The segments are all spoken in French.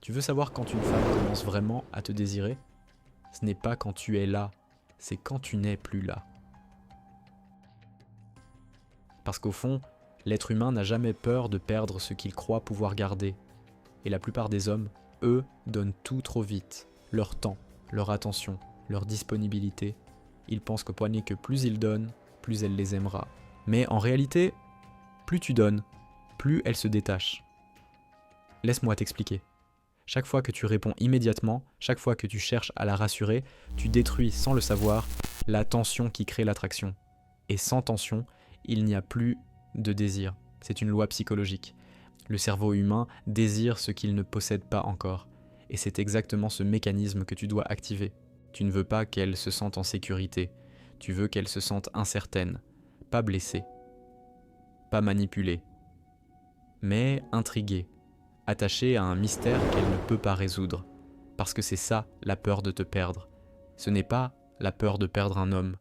Tu veux savoir quand une femme commence vraiment à te désirer? Ce n'est pas quand tu es là, c'est quand tu n'es plus là. Parce qu'au fond, l'être humain n'a jamais peur de perdre ce qu'il croit pouvoir garder. Et la plupart des hommes, eux, donnent tout trop vite. Leur temps, leur attention, leur disponibilité. Ils pensent qu'au point que plus ils donnent, plus elle les aimera. Mais en réalité, plus tu donnes, plus elle se détache. Laisse-moi t'expliquer. Chaque fois que tu réponds immédiatement, chaque fois que tu cherches à la rassurer, tu détruis sans le savoir la tension qui crée l'attraction. Et sans tension, il n'y a plus de désir. C'est une loi psychologique. Le cerveau humain désire ce qu'il ne possède pas encore. Et c'est exactement ce mécanisme que tu dois activer. Tu ne veux pas qu'elle se sente en sécurité. Tu veux qu'elle se sente incertaine, pas blessée, pas manipulée, mais intriguée, attachée à un mystère qu'elle ne peut pas résoudre. Parce que c'est ça, la peur de te perdre. Ce n'est pas la peur de perdre un homme,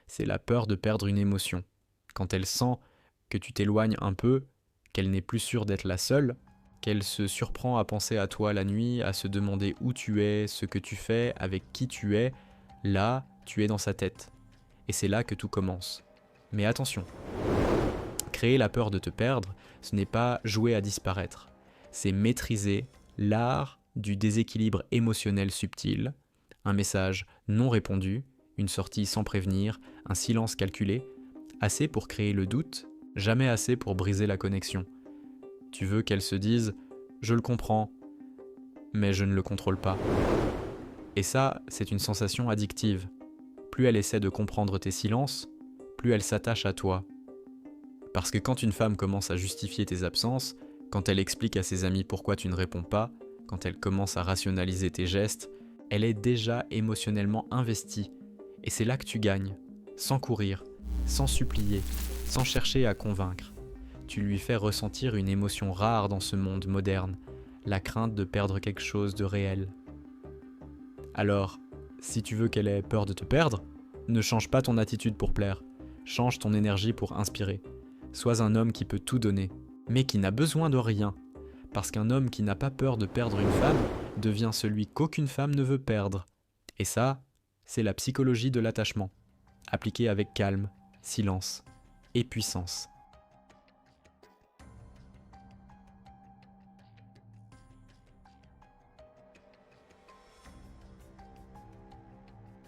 c'est la peur de perdre une émotion. Quand elle sent que tu t'éloignes un peu, qu'elle n'est plus sûre d'être la seule, qu'elle se surprend à penser à toi la nuit, à se demander où tu es, ce que tu fais, avec qui tu es, là, tu es dans sa tête. Et c'est là que tout commence. Mais attention, créer la peur de te perdre, ce n'est pas jouer à disparaître. C'est maîtriser l'art du déséquilibre émotionnel subtil, un message non répondu, une sortie sans prévenir, un silence calculé, assez pour créer le doute, jamais assez pour briser la connexion. Tu veux qu'elle se dise « je le comprends, mais je ne le contrôle pas ». Et ça, c'est une sensation addictive. Plus elle essaie de comprendre tes silences, plus elle s'attache à toi. Parce que quand une femme commence à justifier tes absences, quand elle explique à ses amis pourquoi tu ne réponds pas, quand elle commence à rationaliser tes gestes, elle est déjà émotionnellement investie. Et c'est là que tu gagnes, sans courir, sans supplier, sans chercher à convaincre. Tu lui fais ressentir une émotion rare dans ce monde moderne, la crainte de perdre quelque chose de réel. Alors, si tu veux qu'elle ait peur de te perdre, ne change pas ton attitude pour plaire, change ton énergie pour inspirer. Sois un homme qui peut tout donner, mais qui n'a besoin de rien. Parce qu'un homme qui n'a pas peur de perdre une femme devient celui qu'aucune femme ne veut perdre. Et ça, c'est la psychologie de l'attachement, appliquée avec calme, silence et puissance.